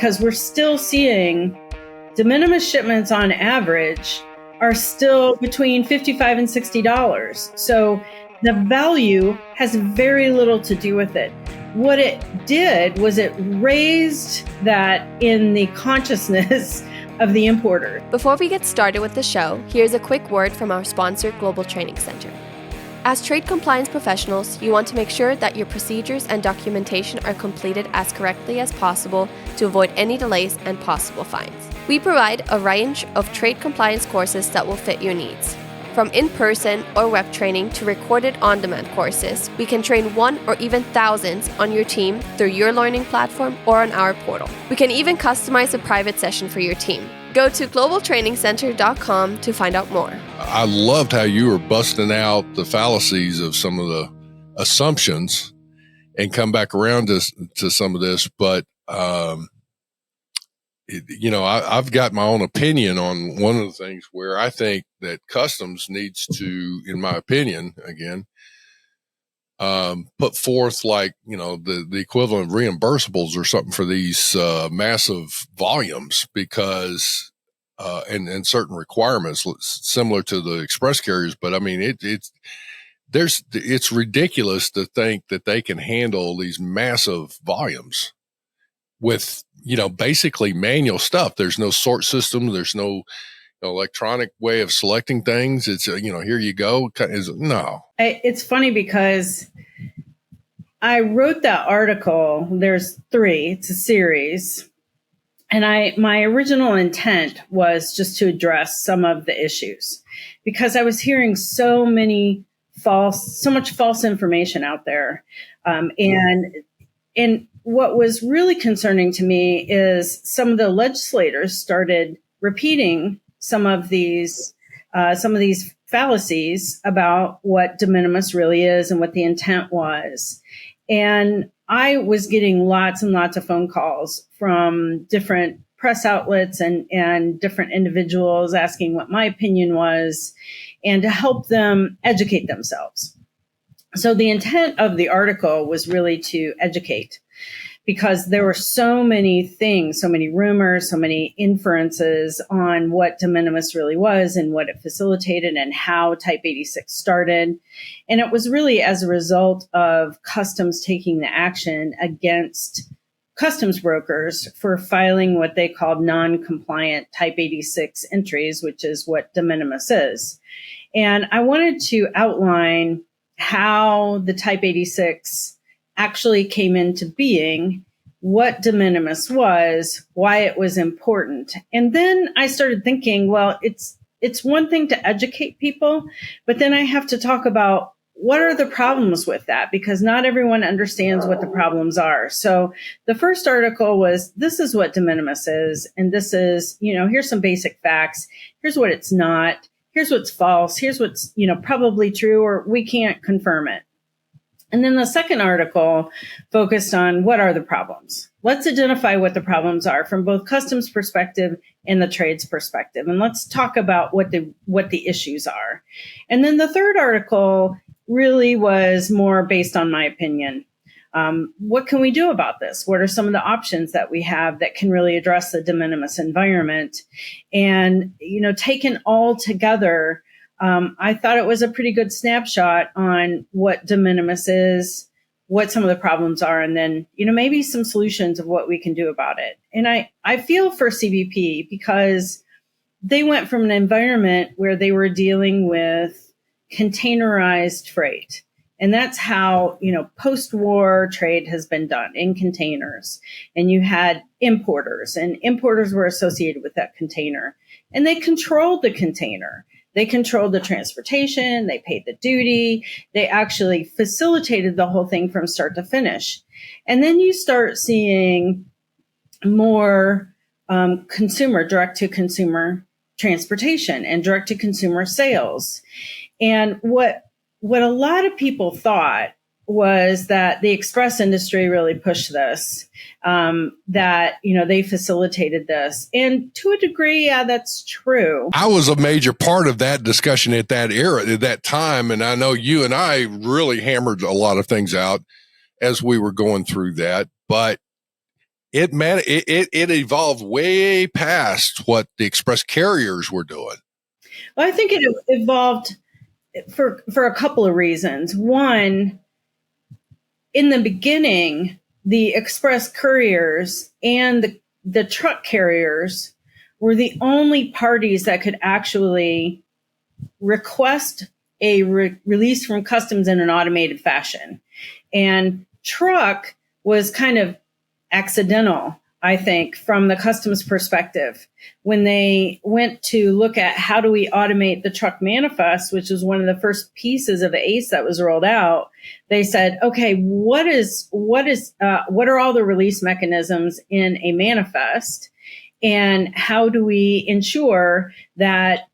because we're still seeing de minimis shipments on average are still between $55 and $60. So the value has very little to do with it. What it did was it raised that in the consciousness of the importer. Before we get started with the show, here's a quick word from our sponsor, Global Training Center. As trade compliance professionals, you want to make sure that your procedures and documentation are completed as correctly as possible to avoid any delays and possible fines. We provide a range of trade compliance courses that will fit your needs. From in-person or web training to recorded on-demand courses, we can train one or even thousands on your team through your learning platform or on our portal. We can even customize a private session for your team. Go to globaltrainingcenter.com to find out more. I loved how you were busting out the fallacies of some of the assumptions and come back around to some of this. But, I've got my own opinion on one of the things where I think that customs needs to, in my opinion, again, put forth the equivalent of reimbursables or something for these massive volumes, because and certain requirements similar to the express carriers. But I mean, it's ridiculous to think that they can handle these massive volumes with basically manual stuff. There's no sort system. There's no electronic way of selecting things. It's here you go. No. It's funny because I wrote that article. There's 3. It's a series. And my original intent was just to address some of the issues, because I was hearing so much false information out there. And what was really concerning to me is some of the legislators started repeating some of these fallacies about what de minimis really is and what the intent was. And I was getting lots and lots of phone calls from different press outlets and different individuals asking what my opinion was and to help them educate themselves. So the intent of the article was really to educate, because there were so many things, so many rumors, so many inferences on what de minimis really was and what it facilitated and how Type 86 started. And it was really as a result of customs taking the action against customs brokers for filing what they called non-compliant Type 86 entries, which is what de minimis is. And I wanted to outline how the Type 86 actually came into being, what de minimis was, why it was important. And then I started thinking, well, it's one thing to educate people, but then I have to talk about what are the problems with that, because not everyone understands what the problems are. So the first article was, this is what de minimis is, and this is, here's some basic facts. Here's what it's not. Here's what's false. Here's what's, probably true, or we can't confirm it. And then the second article focused on what are the problems. Let's identify what the problems are from both customs perspective and the trade's perspective. And let's talk about what the issues are. And then the third article really was more based on my opinion. What can we do about this? What are some of the options that we have that can really address the de minimis environment? And, taken all together, I thought it was a pretty good snapshot on what de minimis is, what some of the problems are, and then, maybe some solutions of what we can do about it. And I feel for CBP, because they went from an environment where they were dealing with containerized freight. And that's how, post-war trade has been done, in containers. And you had importers, and importers were associated with that container. And they controlled the container. They controlled the transportation. They paid the duty. They actually facilitated the whole thing from start to finish. And then you start seeing more direct-to-consumer transportation and direct-to-consumer sales. And what a lot of people thought was that the express industry really pushed this, that, they facilitated this. And to a degree, yeah, that's true. I was a major part of that discussion at that era, at that time. And I know you and I really hammered a lot of things out as we were going through that. But it evolved way past what the express carriers were doing. Well, I think it evolved for a couple of reasons. One, in the beginning, the express couriers and the truck carriers were the only parties that could actually request a release from customs in an automated fashion. And truck was kind of accidental, I think, from the customs perspective. When they went to look at how do we automate the truck manifest, which was one of the first pieces of ACE that was rolled out, they said, okay, what are all the release mechanisms in a manifest? And how do we ensure that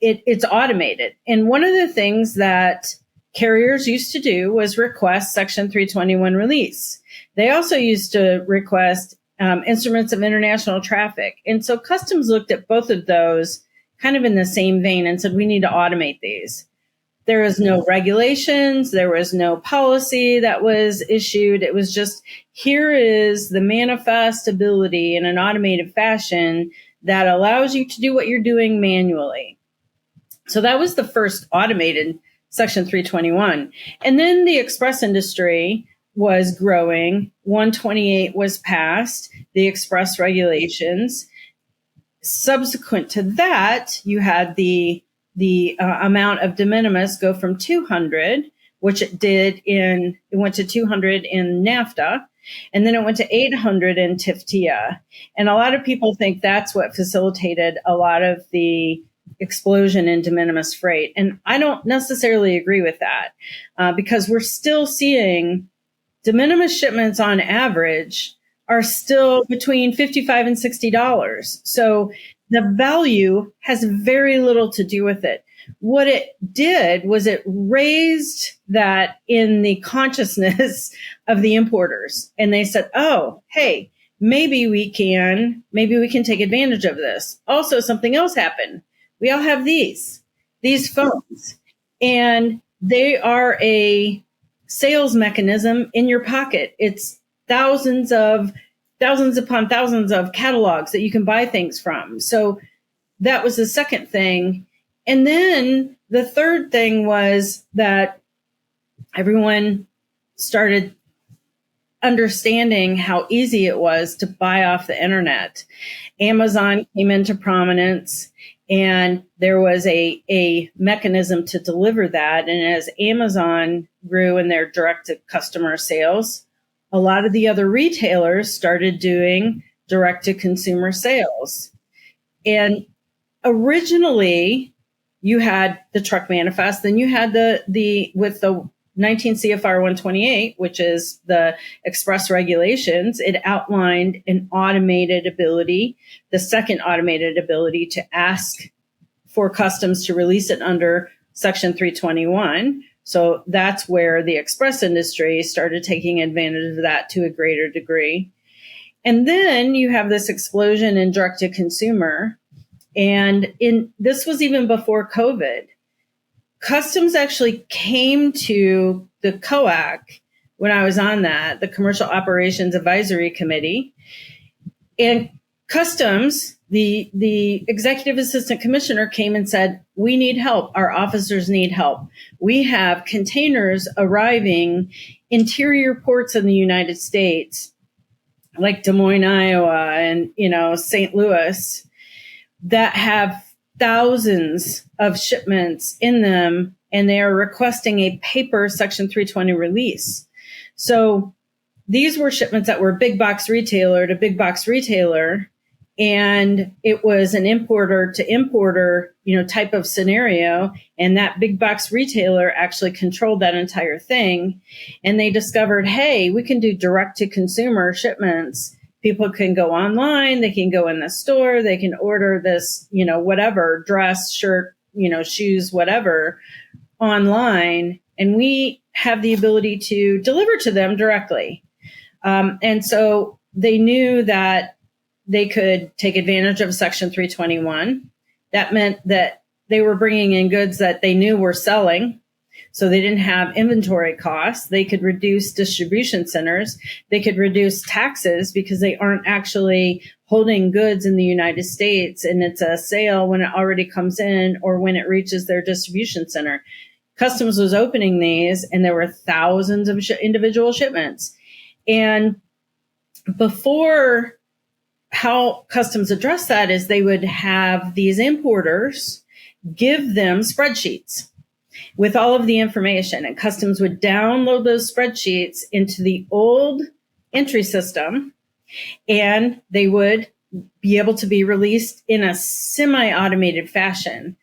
it's automated? And one of the things that carriers used to do was request Section 321 release. They also used to request instruments of international traffic. And so customs looked at both of those kind of in the same vein and said, we need to automate these. There was no regulations. There was no policy that was issued. It was just, here is the manifest ability in an automated fashion that allows you to do what you're doing manually. So that was the first automated Section 321. And then the express industry was growing. 128 was passed, the express regulations. Subsequent to that, you had the amount of de minimis go from 200, which it went to 200 in NAFTA, and then it went to 800 in TIFTIA. And a lot of people think that's what facilitated a lot of the explosion in de minimis freight. And I don't necessarily agree with that because we're still seeing de minimis shipments on average are still between $55 and $60. So the value has very little to do with it. What it did was it raised that in the consciousness of the importers. And they said, oh, hey, maybe we can take advantage of this. Also, something else happened. We all have these phones, and they are a sales mechanism in your pocket. It's thousands upon thousands of catalogs that you can buy things from. So that was the second thing. And then the third thing was that everyone started understanding how easy it was to buy off the internet. Amazon came into prominence, and there was a mechanism to deliver that. And as Amazon grew in their direct-to-customer sales, a lot of the other retailers started doing direct-to-consumer sales. And originally, you had the truck manifest, then you had the with the 19 CFR 128, which is the express regulations. It outlined an automated ability, the second automated ability to ask for customs to release it under Section 321. So that's where the express industry started taking advantage of that to a greater degree. And then you have this explosion in direct to consumer. And this was even before COVID. Customs actually came to the COAC when I was on that, the Commercial Operations Advisory Committee. And Customs, the executive assistant commissioner, came and said, we need help. Our officers need help. We have containers arriving interior ports in the United States, like Des Moines, Iowa, and, St. Louis, that have thousands of shipments in them, and they are requesting a paper Section 320 release. So these were shipments that were big box retailer to big box retailer, and it was an importer to importer, type of scenario. And that big box retailer actually controlled that entire thing. And they discovered, hey, we can do direct to consumer shipments. People can go online, they can go in the store, they can order this, whatever, dress, shirt, shoes, whatever, online. And we have the ability to deliver to them directly. And so they knew that they could take advantage of Section 321. That meant that they were bringing in goods that they knew were selling. So they didn't have inventory costs. They could reduce distribution centers. They could reduce taxes because they aren't actually holding goods in the United States, and it's a sale when it already comes in or when it reaches their distribution center. Customs was opening these, and there were thousands of individual shipments. And before, how Customs addressed that is they would have these importers give them spreadsheets with all of the information, and Customs would download those spreadsheets into the old entry system, and they would be able to be released in a semi-automated fashion.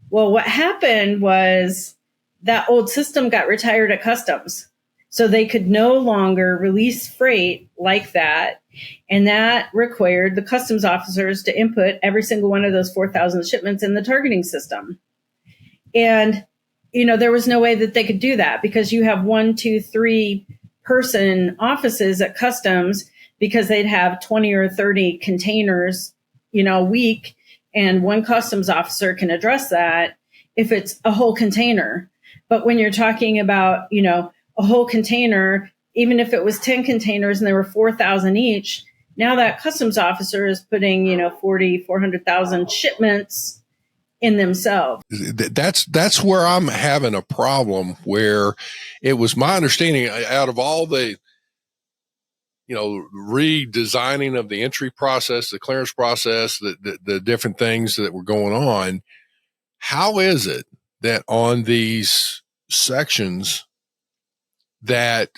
Well, what happened was that old system got retired at Customs. So they could no longer release freight like that. And that required the customs officers to input every single one of those 4,000 shipments in the targeting system. And, there was no way that they could do that because you have 1, 2, 3 person offices at Customs because they'd have 20 or 30 containers, a week. And one customs officer can address that if it's a whole container. But when you're talking about, a whole container, even if it was 10 containers and there were 4,000 each, now that customs officer is putting, 400,000 shipments in themselves. That's where I'm having a problem, where it was my understanding out of all the, redesigning of the entry process, the clearance process, the different things that were going on. How is it that on these sections that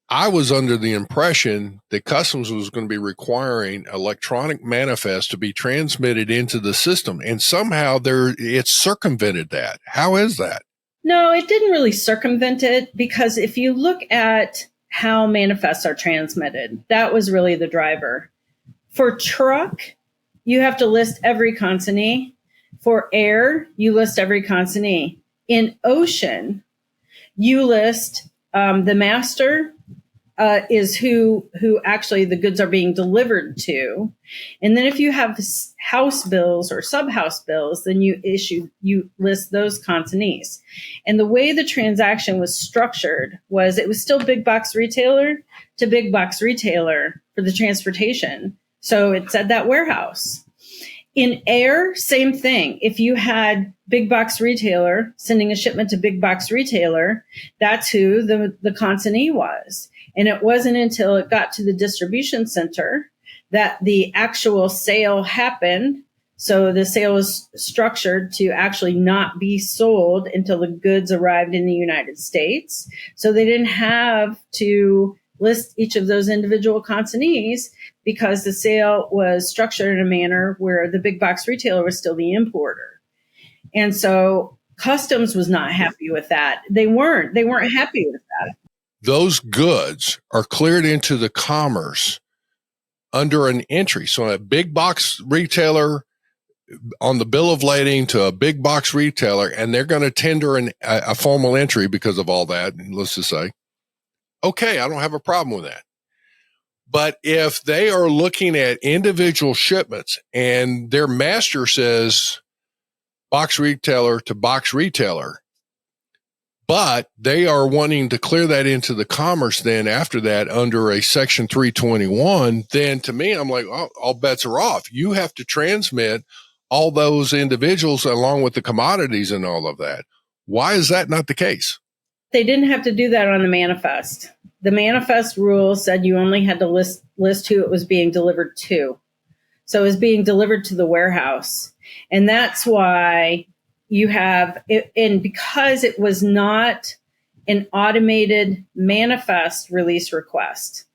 I was under the impression that Customs was going to be requiring electronic manifest to be transmitted into the system, and somehow it's circumvented that? How is that? No, it didn't really circumvent it, because if you look at how manifests are transmitted, that was really the driver. For truck, you have to list every consignee. For air, you list every consignee. In ocean, you list the master is who actually the goods are being delivered to. And then if you have house bills or sub-house bills, then you list those consignees. And the way the transaction was structured was it was still big box retailer to big box retailer for the transportation. So it said that warehouse. In air, same thing. If you had big box retailer sending a shipment to big box retailer, that's who the consignee was. And it wasn't until it got to the distribution center that the actual sale happened. So the sale was structured to actually not be sold until the goods arrived in the United States. So they didn't have to list each of those individual consignees because the sale was structured in a manner where the big box retailer was still the importer. And so Customs was not happy with that. They weren't happy with that. Those goods are cleared into the commerce under an entry. So a big box retailer on the bill of lading to a big box retailer, and they're going to tender a formal entry because of all that. Let's just say, okay, I don't have a problem with that. But if they are looking at individual shipments and their master says box retailer to box retailer, but they are wanting to clear that into the commerce then after that under a Section 321, then to me, I'm like, oh, all bets are off. You have to transmit all those individuals along with the commodities and all of that. Why is that not the case? They didn't have to do that on the manifest. The manifest rule said you only had to list who it was being delivered to. So it was being delivered to the warehouse. And that's why you have it, and because it was not an automated manifest release request,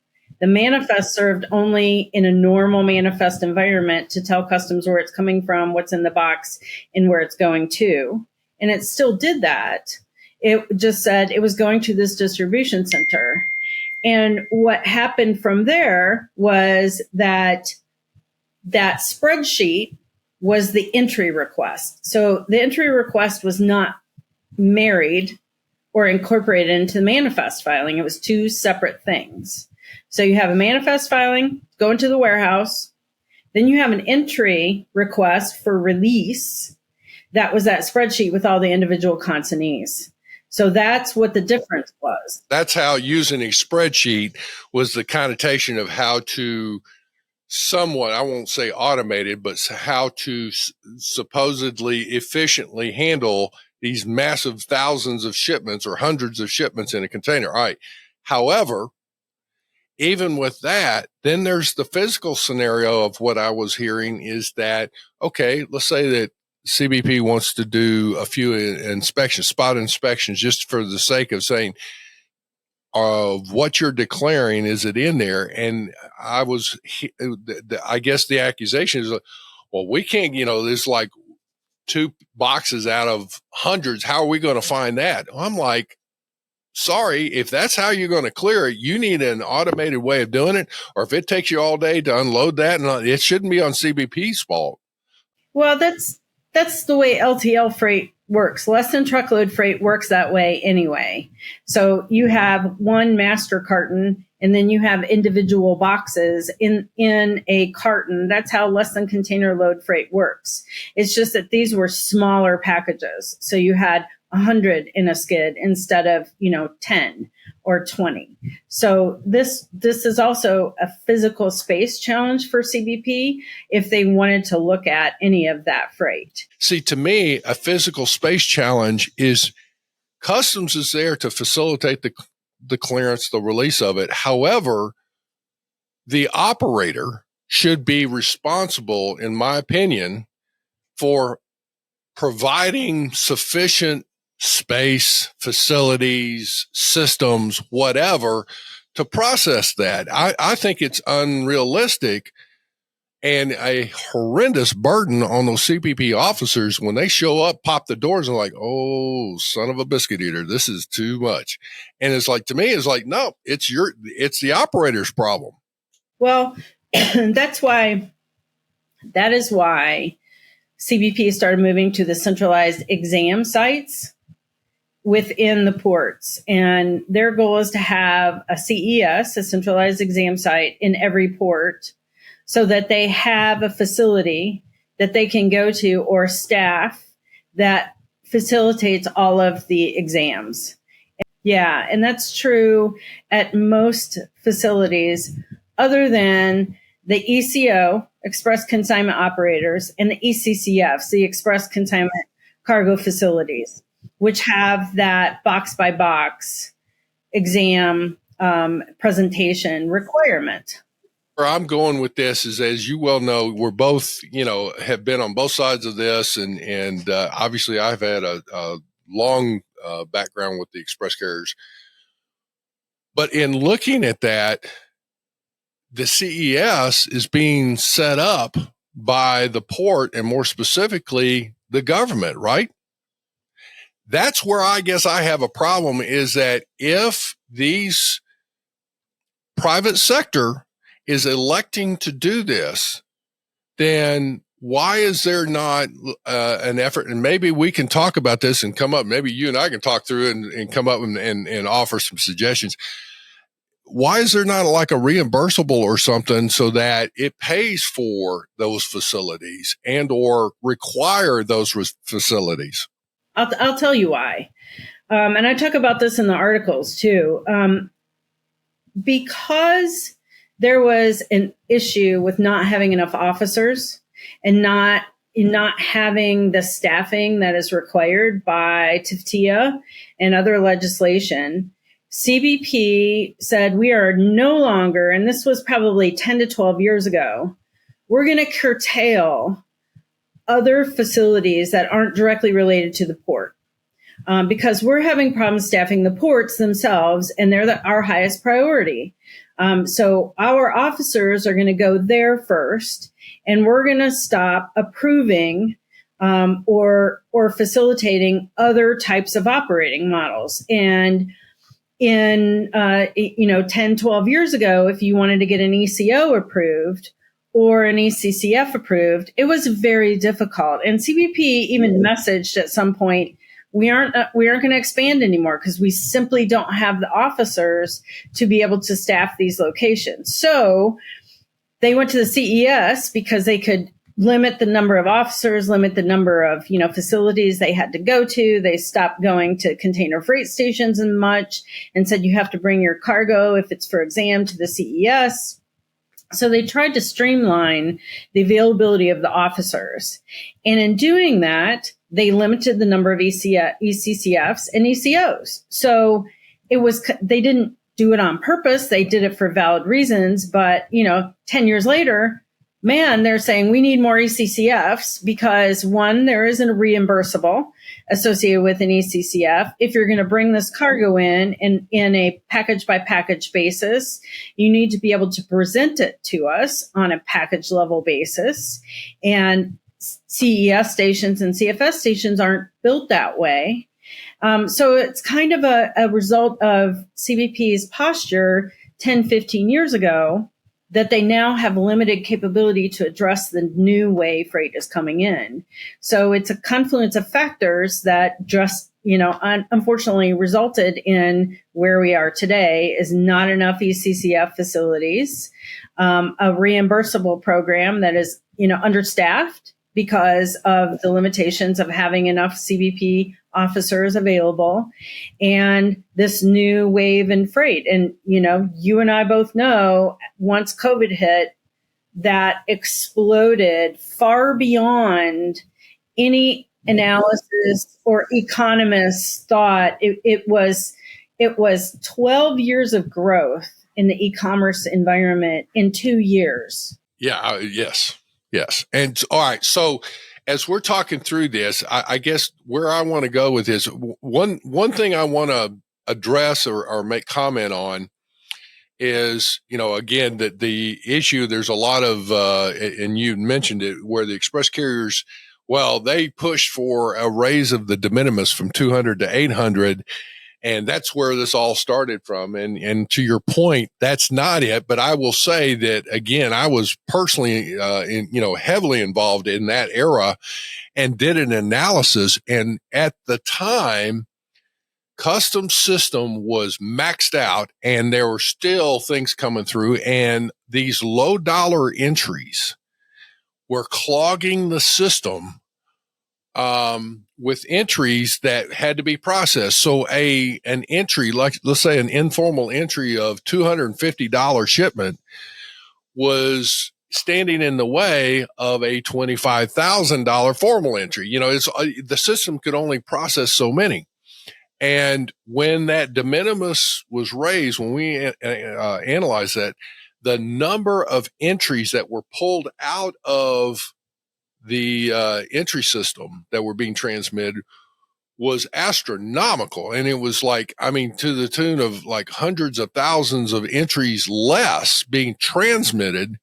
the manifest served only in a normal manifest environment to tell Customs where it's coming from, what's in the box, and where it's going to. And it still did that. It just said it was going to this distribution center. And what happened from there was that spreadsheet was the entry request. So the entry request was not married or incorporated into the manifest filing. It was two separate things. So you have a manifest filing going to the warehouse. Then you have an entry request for release. That was that spreadsheet with all the individual consignees. So that's what the difference was. That's how using a spreadsheet was the connotation of how to somewhat, I won't say automated, but how to supposedly efficiently handle these massive thousands of shipments or hundreds of shipments in a container. All right. However, even with that, then there's the physical scenario of what I was hearing is that, okay, let's say that CBP wants to do a few inspections, spot inspections, just for the sake of saying, of what you're declaring, is it in there? And I guess the accusation is, well, we can't, there's like 2 boxes out of hundreds. How are we going to find that? I'm like, sorry, if that's how you're going to clear it, you need an automated way of doing it. Or if it takes you all day to unload that, and it shouldn't be on CBP's fault. Well, that's the way LTL freight works. Less than truckload freight works that way anyway. So you have one master carton, and then you have individual boxes in a carton. That's how less than container load freight works. It's just that these were smaller packages. So you had 100 in a skid instead of, 10 or 20. So this is also a physical space challenge for CBP if they wanted to look at any of that freight. See, to me, a physical space challenge is customs is there to facilitate the clearance, the release of it. However, the operator should be responsible, in my opinion, for providing sufficient space, facilities, systems, whatever, to process that. I think it's unrealistic and a horrendous burden on those CBP officers when they show up, pop the doors, and like, oh, son of a biscuit eater, this is too much. And it's like, to me, it's like, no, it's the operator's problem. Well, that is why CBP started moving to the centralized exam sites within the ports. And their goal is to have a CES, a centralized exam site, in every port so that they have a facility that they can go to or staff that facilitates all of the exams. Yeah, and that's true at most facilities other than the ECO, Express Consignment Operators, and the ECCFs, the Express Consignment Cargo Facilities, which have that box by box exam presentation requirement. Where I'm going with this is, as you well know, we're both, have been on both sides of this. And obviously I've had a long background with the express carriers. But in looking at that, the CES is being set up by the port and more specifically the government, right? That's where I guess I have a problem, is that if these private sector is electing to do this, then why is there not an effort? And maybe we can talk about this and come up, maybe you and I can talk through it and come up and offer some suggestions. Why is there not like a reimbursable or something so that it pays for those facilities and or require those facilities? I'll tell you why. And I talk about this in the articles too. Because there was an issue with not having enough officers and not having the staffing that is required by TFTIA and other legislation, CBP said we are no longer, and this was probably 10 to 12 years ago, we're going to curtail other facilities that aren't directly related to the port. Because we're having problems staffing the ports themselves, and they're our highest priority. So our officers are going to go there first, and we're going to stop approving or facilitating other types of operating models. And in 10, 12 years ago, if you wanted to get an ECO approved or an ECCF approved, it was very difficult. And CBP even messaged at some point, we aren't going to expand anymore because we simply don't have the officers to be able to staff these locations. So they went to the CES because they could limit the number of officers, limit the number of, facilities they had to go to. They stopped going to container freight stations and much, and said you have to bring your cargo if it's for exam to the CES. So they tried to streamline the availability of the officers. And in doing that, they limited the number of ECCFs and ECOs. So they didn't do it on purpose. They did it for valid reasons. But, 10 years later, they're saying we need more ECCFs because, one, there isn't a reimbursable associated with an ECCF. If you're going to bring this cargo in a package by package basis, you need to be able to present it to us on a package level basis. And CES stations and CFS stations aren't built that way. So it's kind of a result of CBP's posture 10, 15 years ago, that they now have limited capability to address the new way freight is coming in. So it's a confluence of factors that just, unfortunately resulted in where we are today is not enough ECCF facilities, a reimbursable program that is, understaffed because of the limitations of having enough CBP officers available, and this new wave in freight. And, you and I both know once COVID hit, that exploded far beyond any analysis or economists thought. It was 12 years of growth in the e-commerce environment in 2 years. Yeah. Yes. And all right. So as we're talking through this, I guess where I want to go with this, one thing I want to address or make comment on is, again, that the issue, there's a lot of, and you mentioned it, where the express carriers, they pushed for a raise of the de minimis from 200 to 800. And that's where this all started from. And to your point, that's not it. But I will say that, again, I was personally, heavily involved in that era and did an analysis. And at the time, custom system was maxed out and there were still things coming through. And these low dollar entries were clogging the system with entries that had to be processed. So an entry, like let's say an informal entry of $250 shipment was standing in the way of a $25,000 formal entry. The system could only process so many. And when that de minimis was raised, when we analyzed that, the number of entries that were pulled out of the entry system that were being transmitted was astronomical. And it was to the tune of hundreds of thousands of entries less being transmitted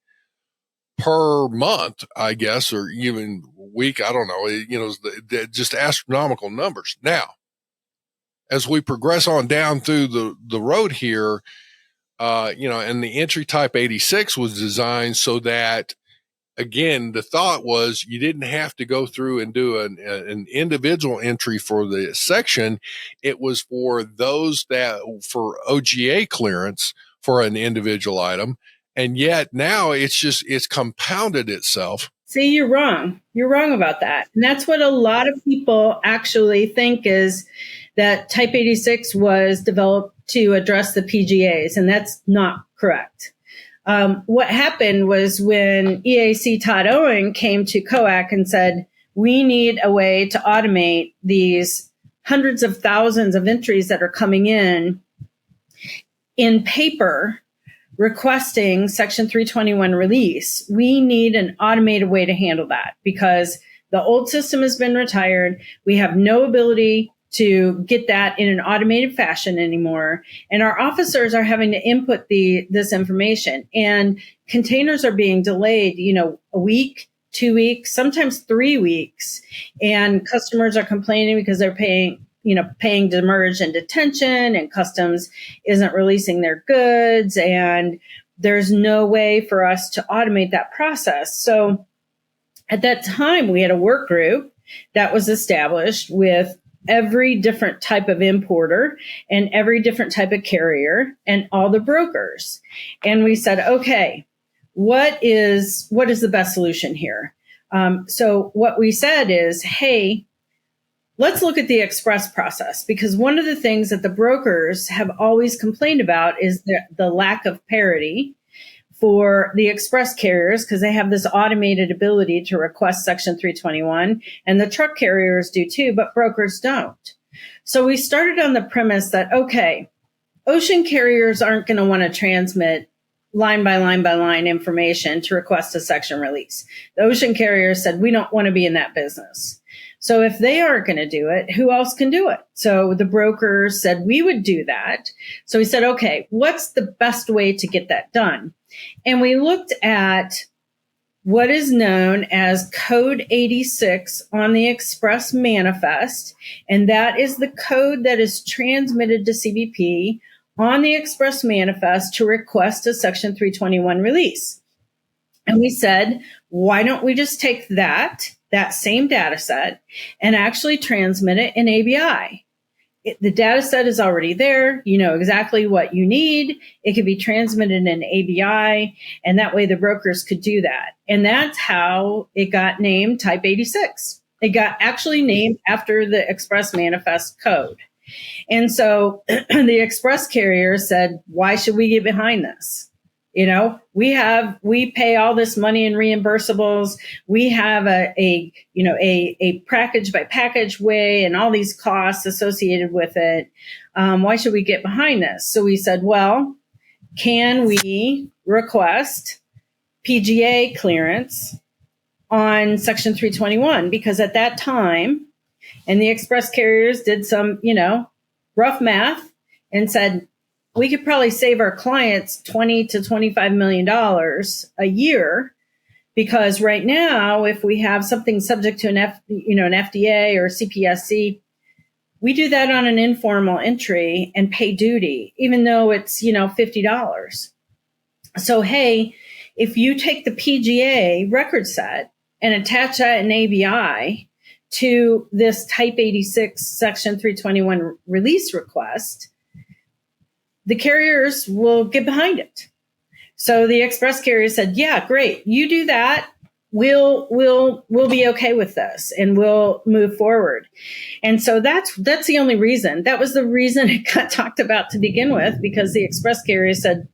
per month, I guess, or even week. I don't know, just astronomical numbers. Now, as we progress on down through the road here, and the entry type 86 was designed so that, again, the thought was you didn't have to go through and do an individual entry for the section. It was for those for OGA clearance for an individual item. And yet now it's compounded itself. See, you're wrong. You're wrong about that. And that's what a lot of people actually think, is that Type 86 was developed to address the PGAs, and that's not correct. What happened was when EAC Todd Owen came to COAC and said, we need a way to automate these hundreds of thousands of entries that are coming in paper, requesting Section 321 release. We need an automated way to handle that because the old system has been retired. We have no ability to get that in an automated fashion anymore. And our officers are having to input this information, and containers are being delayed, a week, 2 weeks, sometimes 3 weeks. And customers are complaining because they're paying demurrage and detention, and customs isn't releasing their goods. And there's no way for us to automate that process. So at that time, we had a work group that was established with every different type of importer and every different type of carrier and all the brokers. And we said, okay, what is the best solution here? So what we said is, hey, let's look at the express process, because one of the things that the brokers have always complained about is the lack of parity for the express carriers, because they have this automated ability to request Section 321, and the truck carriers do too, but brokers don't. So we started on the premise that, okay, ocean carriers aren't going to want to transmit line by line by line information to request a section release. The ocean carriers said, we don't want to be in that business. So if they aren't going to do it, who else can do it? So the brokers said we would do that. So we said, okay, what's the best way to get that done? And we looked at what is known as Code 86 on the Express Manifest, and that is the code that is transmitted to CBP on the Express Manifest to request a Section 321 release. And we said, why don't we just take that same data set and actually transmit it in ABI? The data set is already there. You know exactly what you need. It could be transmitted in ABI, and that way the brokers could do that. And that's how it got named Type 86. It got actually named after the Express Manifest code. And so the express carrier said, why should we get behind this? You know, we pay all this money in reimbursables. We have a package by package way and all these costs associated with it. Why should we get behind this? So we said, well, can we request PGA clearance on Section 321? Because at that time, and the express carriers did some, rough math and said, we could probably save our clients $20 to $25 million a year, because right now, if we have something subject to an FDA or CPSC, we do that on an informal entry and pay duty, even though it's, $50. So, hey, if you take the PGA record set and attach that in ABI to this Type 86 Section 321 release request, the carriers will get behind it. So the express carrier said, yeah, great. You do that. We'll be okay with this and we'll move forward. And so that's the only reason. That was the reason it got talked about to begin with, because the express carrier said,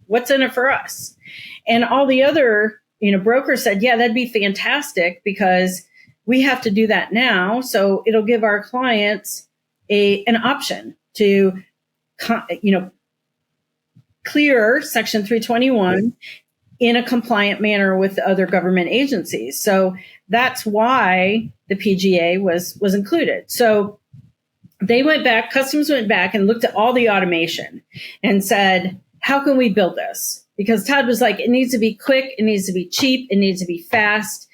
what's in it for us? And all the other, brokers said, yeah, that'd be fantastic, because we have to do that now. So it'll give our clients an option to clear Section 321 in a compliant manner with other government agencies. So that's why the PGA was included. So Customs went back and looked at all the automation and said, how can we build this? Because Todd was like, it needs to be quick, it needs to be cheap, it needs to be fast,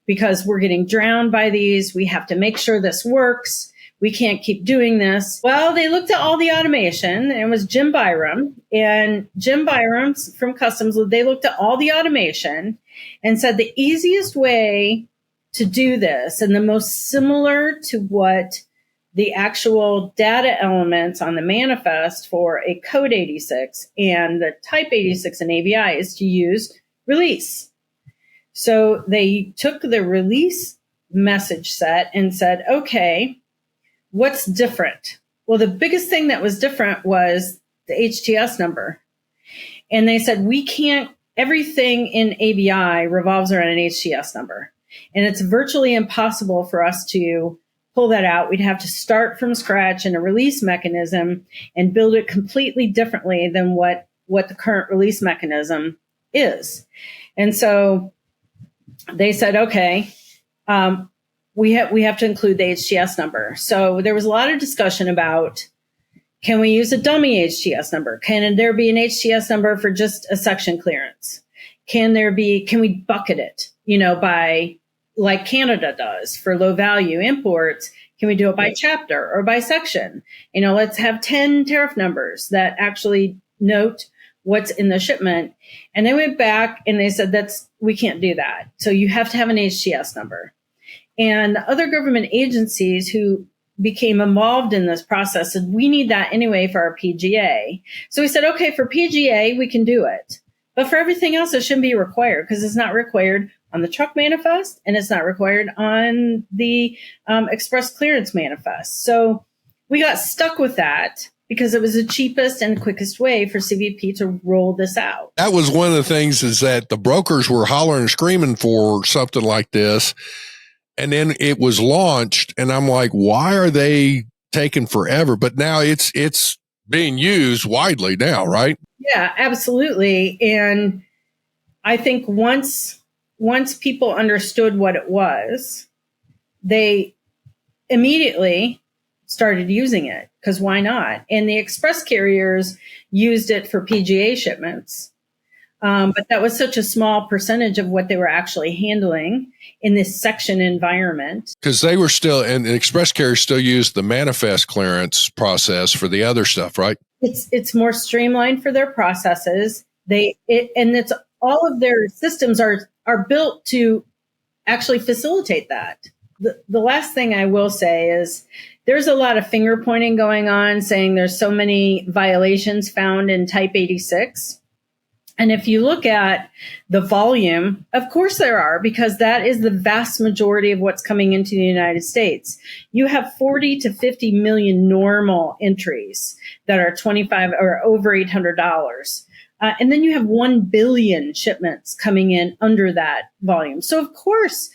because we're getting drowned by these. We have to make sure this works. We can't keep doing this. Well, they looked at all the automation, and it was Jim Byram. And Jim Byram from Customs, they looked at all the automation and said the easiest way to do this, and the most similar to what the actual data elements on the manifest for a Code 86 and the Type 86 in ABI, is to use release. So they took the release message set and said, okay, what's different? Well, the biggest thing that was different was the HTS number. And they said, everything in ABI revolves around an HTS number. And it's virtually impossible for us to pull that out. We'd have to start from scratch in a release mechanism and build it completely differently than what the current release mechanism is. And so they said, okay, we have to include the HTS number. So there was a lot of discussion about, can we use a dummy HTS number? Can there be an HTS number for just a section clearance? Can we bucket it, by, like Canada does for low value imports? Can we do it by chapter or by section? Let's have 10 tariff numbers that actually note what's in the shipment. And they went back and they said, we can't do that. So you have to have an HTS number. And the other government agencies who became involved in this process said, we need that anyway for our PGA. So we said, okay, for PGA, we can do it. But for everything else, it shouldn't be required, because it's not required on the truck manifest, and it's not required on the express clearance manifest. So we got stuck with that because it was the cheapest and quickest way for CBP to roll this out. That was one of the things, is that the brokers were hollering and screaming for something like this. And then it was launched, and I'm like, why are they taking forever? But now it's being used widely now, right? Yeah, absolutely. And I think once people understood what it was, they immediately started using it, because why not? And the express carriers used it for PGA shipments. But that was such a small percentage of what they were actually handling in this section environment. Because they were still, and the express carriers still used the manifest clearance process for the other stuff, right? It's more streamlined for their processes. And it's all of their systems are built to actually facilitate that. The last thing I will say is there's a lot of finger pointing going on, saying there's so many violations found in Type 86. And if you look at the volume, of course there are, because that is the vast majority of what's coming into the United States. You have 40 to 50 million normal entries that are 25 or over $800. And then you have 1 billion shipments coming in under that volume. So of course,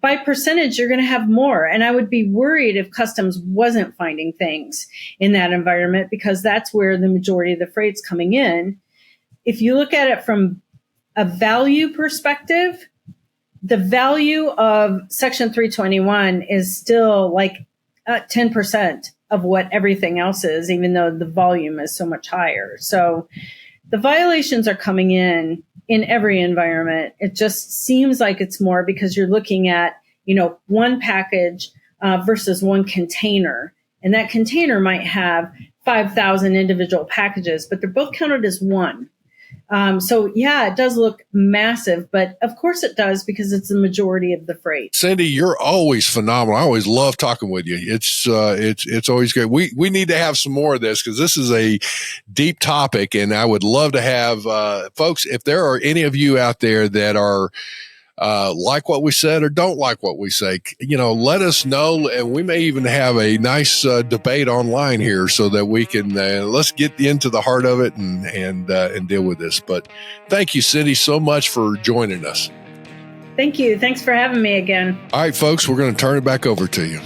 by percentage, you're going to have more. And I would be worried if customs wasn't finding things in that environment, because that's where the majority of the freight's coming in. If you look at it from a value perspective, the value of Section 321 is still like 10% of what everything else is, even though the volume is so much higher. So the violations are coming in every environment. It just seems like it's more because you're looking at, one package versus one container. And that container might have 5,000 individual packages, but they're both counted as one. So yeah, it does look massive, but of course it does, because it's the majority of the freight. Cindy, you're always phenomenal. I always love talking with you. It's always great. We need to have some more of this, because this is a deep topic, and I would love to have folks, if there are any of you out there that are like what we said or don't like what we say, let us know, and we may even have a nice debate online here, so that we can let's get into the heart of it and deal with this. But thank you, Cindy, so much for joining us. Thank you. Thanks for having me again. All right, folks, we're going to turn it back over to you.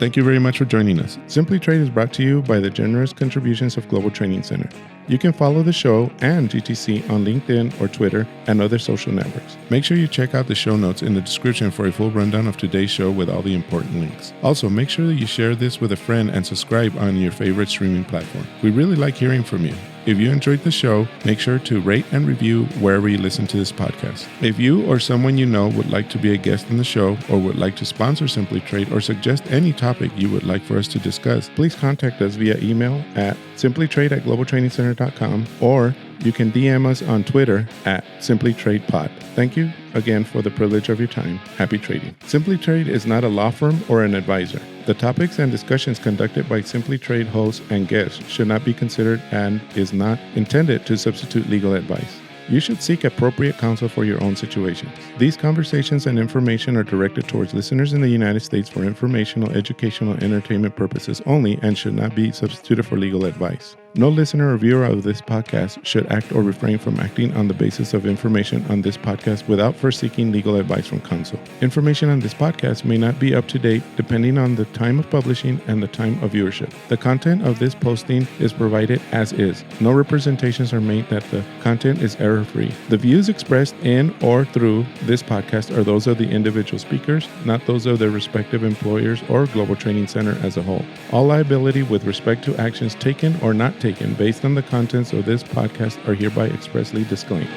Thank you very much for joining us. Simply Trade is brought to you by the generous contributions of Global Training Center. You can follow the show and GTC on LinkedIn or Twitter and other social networks. Make sure you check out the show notes in the description for a full rundown of today's show with all the important links. Also, make sure that you share this with a friend and subscribe on your favorite streaming platform. We really like hearing from you. If you enjoyed the show, make sure to rate and review wherever you listen to this podcast. If you or someone you know would like to be a guest on the show, or would like to sponsor Simply Trade, or suggest any topic you would like for us to discuss, please contact us via email at simplytrade@globaltrainingcenter.com, or you can DM us on Twitter at simplytradepod. Thank you again for the privilege of your time. Happy trading. Simply Trade is not a law firm or an advisor. The topics and discussions conducted by Simply Trade hosts and guests should not be considered and is not intended to substitute legal advice. You should seek appropriate counsel for your own situations. These conversations and information are directed towards listeners in the United States for informational, educational, and entertainment purposes only, and should not be substituted for legal advice. No listener or viewer of this podcast should act or refrain from acting on the basis of information on this podcast without first seeking legal advice from counsel. Information on this podcast may not be up to date depending on the time of publishing and the time of viewership. The content of this posting is provided as is. No representations are made that the content is error-free. The views expressed in or through this podcast are those of the individual speakers, not those of their respective employers or Global Training Center as a whole. All liability with respect to actions taken or not taken based on the contents of this podcast are hereby expressly disclaimed.